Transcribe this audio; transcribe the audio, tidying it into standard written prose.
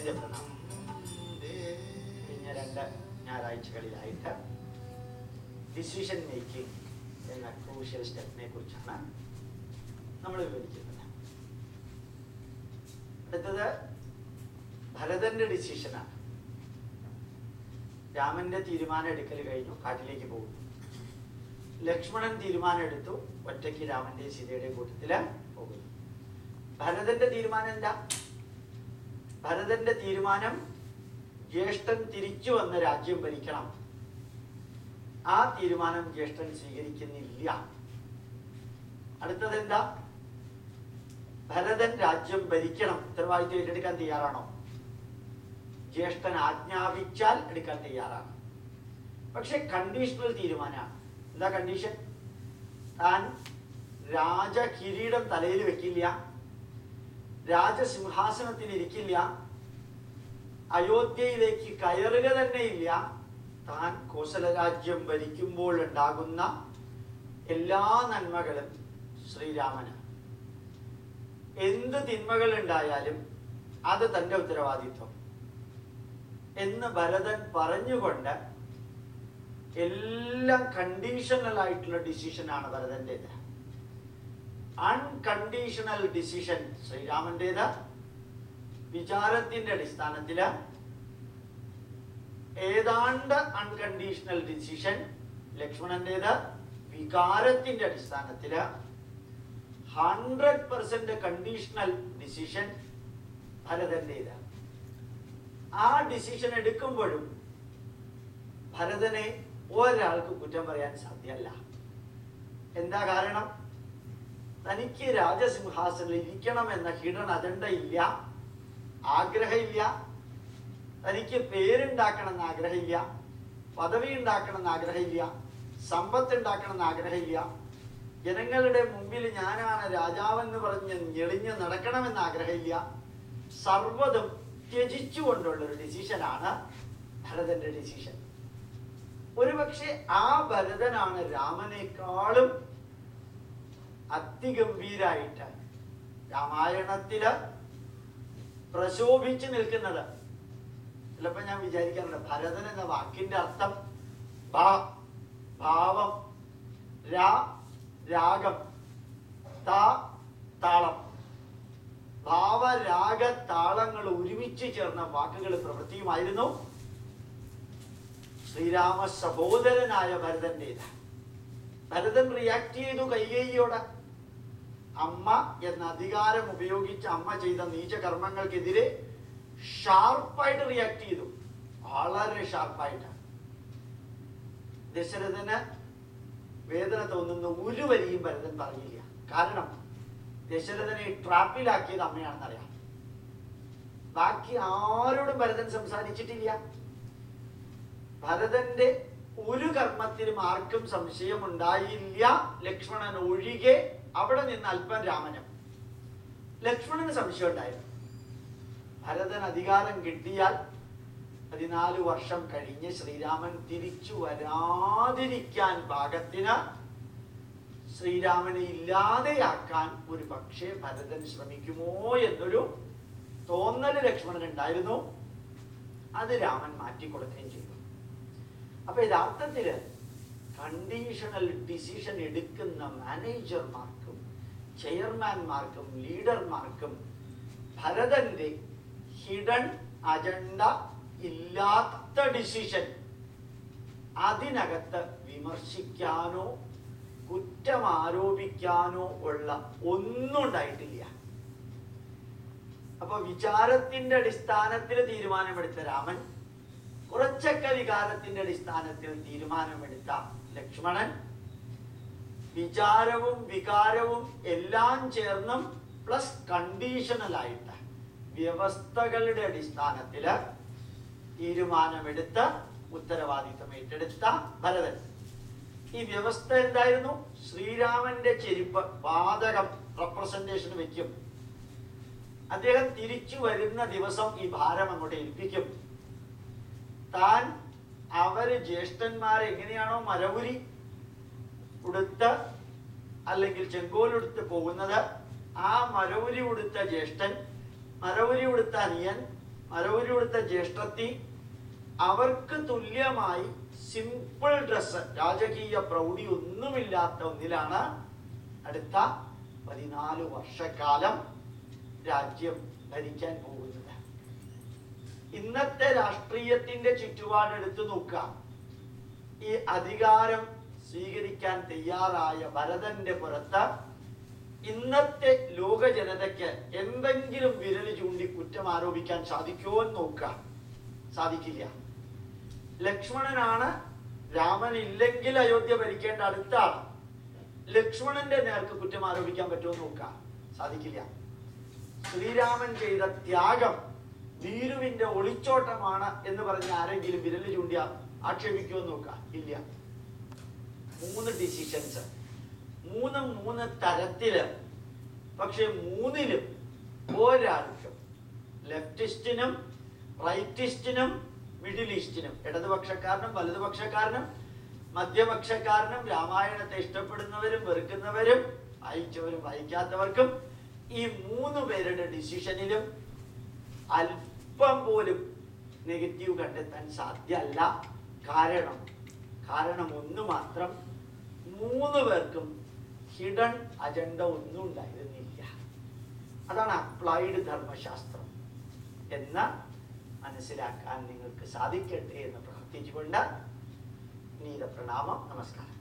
നമസ്തേ പ്രണാമം. കഴിഞ്ഞ 2 ഞായറാഴ്ചകളിലായിട്ട് decision making എന്ന ക്രൂഷ്യൽ സ്റ്റെപ്പിനെ കുറിച്ചാണ് നമ്മൾ വിവരിക്കുന്നത്. അടുത്തത് ഭരതന്റെ ഡിസിഷനാണ്. രാമന്റെ തീരുമാനം എടുക്കൽ കഴിഞ്ഞു, കാട്ടിലേക്ക് പോകുന്നു. ലക്ഷ്മണൻ തീരുമാനം എടുത്തു, ഒറ്റയ്ക്ക് രാമന്റെ സീതയുടെ കൂട്ടത്തില് പോകുന്നു. ഭരതന്റെ തീരുമാനം എന്താ? ഭരതന്റെ തീരുമാനം ജ്യേഷ്ഠൻ തിരിച്ചു വന്ന് രാജ്യം ഭരിക്കണം. ആ തീരുമാനം ജ്യേഷ്ഠൻ സ്വീകരിക്കുന്നില്ല. അടുത്തത് എന്താ? ഭരതൻ രാജ്യം ഭരിക്കണം, ഉത്തരവാദിത്വം ഏറ്റെടുക്കാൻ തയ്യാറാണോ? ജ്യേഷ്ഠൻ ആജ്ഞാപിച്ചാൽ എടുക്കാൻ തയ്യാറാണ്. പക്ഷെ കണ്ടീഷണൽ തീരുമാനമാണ്. എന്താ കണ്ടീഷൻ? താൻ രാജകിരീടം തലയിൽ വെക്കില്ല, രാജസിംഹാസനത്തിൽ ഇരിക്കില്ല, അയോധ്യയിലേക്ക് കയറുക തന്നെ ഇല്ല. താൻ കോസല രാജ്യം ഭരിക്കുമ്പോൾ ഉണ്ടാകുന്ന എല്ലാ നന്മകളും ശ്രീരാമന്, എന്ത് തിന്മകൾ ഉണ്ടായാലും അത് തന്റെ ഉത്തരവാദിത്വം എന്ന് ഭരതൻ പറഞ്ഞുകൊണ്ട് എല്ലാം കണ്ടീഷണൽ ആയിട്ടുള്ള ഡിസിഷനാണ് ഭരതന്റേത്. Unconditional decision ശ്രീരാമന്റേത്. വിചാരത്തിന്റെ അടിസ്ഥാനത്തില് ഏതാണ്ട് അൺകണ്ടീഷണൽ ഡിസിഷൻ ലക്ഷ്മണന്റേത്. വികാരത്തിന്റെ അടിസ്ഥാനത്തില് 100% കണ്ടീഷണൽ ഡിസിഷൻ ഭരതന്റേത്. ആ ഡിസിഷൻ എടുക്കുമ്പോഴും ഭരതനെ ഒരാൾക്ക് കുറ്റം പറയാൻ സാധ്യമല്ല. എന്താ കാരണം? തനിക്ക് രാജസിംഹാസനിൽ ഇരിക്കണമെന്ന ഹിഡൻ അജണ്ട ഇല്ല, ആഗ്രഹമില്ല. തനിക്ക് പേരുണ്ടാക്കണമെന്ന് ആഗ്രഹമില്ല, പദവി ഉണ്ടാക്കണമെന്ന് ആഗ്രഹമില്ല, സമ്പത്ത് ഉണ്ടാക്കണമെന്ന് ആഗ്രഹമില്ല, ജനങ്ങളുടെ മുമ്പിൽ ഞാനാണ് രാജാവെന്ന് പറഞ്ഞ് ഞെളിഞ്ഞ് നടക്കണമെന്ന് ആഗ്രഹമില്ല. സർവ്വതും ത്യജിച്ചുകൊണ്ടുള്ളൊരു ഡിസിഷനാണ് ഭരതന്റെ ഡിസിഷൻ. ഒരുപക്ഷെ ആ ഭരതനാണ് രാമനേക്കാളും അതിഗംഭീരായിട്ട് രാമായണത്തില് പ്രശോഭിച്ചു നിൽക്കുന്നത്. ചിലപ്പോ ഞാൻ വിചാരിക്കാറുണ്ട്, ഭരതൻ എന്ന വാക്കിന്റെ അർത്ഥം ഭാവം, രാഗം, താളം, ഭാവരാഗ താളങ്ങൾ ഒരുമിച്ച് ചേർന്ന വാക്കുകൾ പ്രവൃത്തിയുമായിരുന്നു ശ്രീരാമ സഹോദരനായ ഭരതന്റേത്. ഭരതൻ റിയാക്ട് ചെയ്തു കൈകേയിയോട്. അമ്മ എന്ന അധികാരം ഉപയോഗിച്ച് അമ്മ ചെയ്ത നീചകർമ്മങ്ങൾക്കെതിരെ ഷാർപ്പായിട്ട് റിയാക്ട് ചെയ്തു, വളരെ ഷാർപ്പായിട്ട്. ദശരഥന് വേദന തോന്നുന്ന ഒരു വരിയും ഭരതൻ പറഞ്ഞില്ല. കാരണം ദശരഥനെ ട്രാപ്പിലാക്കിയത് അമ്മയാണെന്നറിയാം. ബാക്കി ആരോടും ഭരതൻ സംസാരിച്ചിട്ടില്ല. ഭരതന്റെ ഒരു കർമ്മത്തിലും ആർക്കും സംശയമുണ്ടായില്ല, ലക്ഷ്മണൻ ഒഴികെ. അവിടെ നിന്ന് അല്പം രാമനും. ലക്ഷ്മണന് സംശയം ഉണ്ടായിരുന്നു. ഭരതൻ അധികാരം കിട്ടിയാൽ 14 വർഷം കഴിഞ്ഞ് ശ്രീരാമൻ തിരിച്ചു വരാതിരിക്കാൻ പാകത്തിന് ശ്രീരാമനെ ഇല്ലാതെയാക്കാൻ ഒരു പക്ഷേ ഭരതൻ ശ്രമിക്കുമോ എന്നൊരു തോന്നല് ലക്ഷ്മണനുണ്ടായിരുന്നു. അത് രാമൻ മാറ്റിക്കൊടുക്കുകയും ചെയ്തു. അപ്പൊ യഥാർത്ഥത്തില് കണ്ടീഷണൽ ഡിസിഷൻ എടുക്കുന്ന മാനേജർമാർക്കും ചെയർമാൻമാർക്കും ലീഡർമാർക്കും ഭരതന്റെ ഹിഡൻ അജണ്ട ഇല്ലാത്ത ഡിസിഷൻ അതിനകത്ത് വിമർശിക്കാനോ കുറ്റം ആരോപിക്കാനോ ഉള്ള ഒന്നും ഉണ്ടായിട്ടില്ല. അപ്പൊ വിചാരത്തിന്റെ അടിസ്ഥാനത്തിൽ തീരുമാനമെടുത്ത രാമൻ, കുറച്ചൊക്കെ വികാരത്തിന്റെ അടിസ്ഥാനത്തിൽ തീരുമാനമെടുത്ത ലക്ഷ്മണൻ, വിചാരവും വികാരവും എല്ലാം ചേർന്നും പ്ലസ് കണ്ടീഷണലായിട്ട് വ്യവസ്ഥകളുടെ അടിസ്ഥാനത്തില് തീരുമാനമെടുത്ത് ഉത്തരവാദിത്വം ഏറ്റെടുത്ത ഭരതൻ. ഈ വ്യവസ്ഥ എന്തായിരുന്നു? ശ്രീരാമന്റെ ചെരുപ്പ് പാതകം റെപ്രസെന്റേഷൻ വെക്കും. അദ്ദേഹം തിരിച്ചു വരുന്ന ദിവസം ഈ ഭാരം അങ്ങോട്ട് ഏൽപ്പിക്കും. താൻ അവര് ജ്യേഷ്ഠന്മാരെ എങ്ങനെയാണോ മരവുരി ഉടുത്ത് അല്ലെങ്കിൽ ചെങ്കോലെടുത്ത് പോകുന്നത്, ആ മരവുരി ഉടുത്ത ജ്യേഷ്ഠൻ, മരവുരി ഉടുത്ത അനിയൻ, മരവുരി കൊടുത്ത ജ്യേഷ്ഠത്തി അവർക്ക് തുല്യമായി സിമ്പിൾ ഡ്രസ്, രാജകീയ പ്രൗഢി ഒന്നുമില്ലാത്ത ഒന്നിലാണ് അടുത്ത 14 വർഷക്കാലം രാജ്യം ഭരിക്കാൻ പോകുന്നത്. ഇന്നത്തെ രാഷ്ട്രീയത്തിന്റെ ചുറ്റുപാട് എടുത്തു നോക്കാം. ഈ അധികാരം സ്വീകരിക്കാൻ തയ്യാറായ ഭരതന്റെ പുറത്ത് ഇന്നത്തെ ലോക ജനതയ്ക്ക് എന്തെങ്കിലും വിരൽ ചൂണ്ടി കുറ്റം ആരോപിക്കാൻ സാധിക്കുമോ എന്ന് നോക്കാം. സാധിക്കില്ല. ലക്ഷ്മണനാണ് രാമൻ ഇല്ലെങ്കിൽ അയോധ്യ ഭരിക്കേണ്ട അടുത്ത ആൾ. ലക്ഷ്മണന്റെ നേർക്ക് കുറ്റം ആരോപിക്കാൻ പറ്റുമോ നോക്കാം. സാധിക്കില്ല. ശ്രീരാമൻ ചെയ്ത ത്യാഗം ഭീരുവിന്റെ ഒളിച്ചോട്ടമാണ് എന്ന് പറഞ്ഞ് ആരെങ്കിലും വിരൽ ചൂണ്ടി ആക്ഷേപിക്കുമോ നോക്കാം. ഇല്ല. 3 ഡിസിഷൻസ്, 3 തരത്തില്. പക്ഷെ 3ലും ഒരാൾക്കും, ലെഫ്റ്റിസ്റ്റിനും റൈറ്റിസ്റ്റിനും മിഡിൽ ഈസ്റ്റിനും, ഇടതുപക്ഷക്കാരനും വലതുപക്ഷക്കാരനും മധ്യപക്ഷക്കാരനും, രാമായണത്തെ ഇഷ്ടപ്പെടുന്നവരും വെറുക്കുന്നവരും വായിച്ചവരും വായിക്കാത്തവർക്കും, ഈ 3 പേരുടെ ഡിസിഷനിലും അല്പം പോലും നെഗറ്റീവ് കണ്ടെത്താൻ സാധ്യമല്ല. കാരണം ഒന്ന് മാത്രം, 3 പേർക്കും ഹിഡൻ അജണ്ട ഒന്നും ഉണ്ടായിരുന്നില്ല. അതാണ് അപ്ലൈഡ് ധർമ്മശാസ്ത്രം എന്ന് മനസ്സിലാക്കാൻ നിങ്ങൾക്ക് സാധിക്കട്ടെ എന്ന് പ്രാർത്ഥിച്ചുകൊണ്ട് നീത പ്രണാമം. നമസ്കാരം.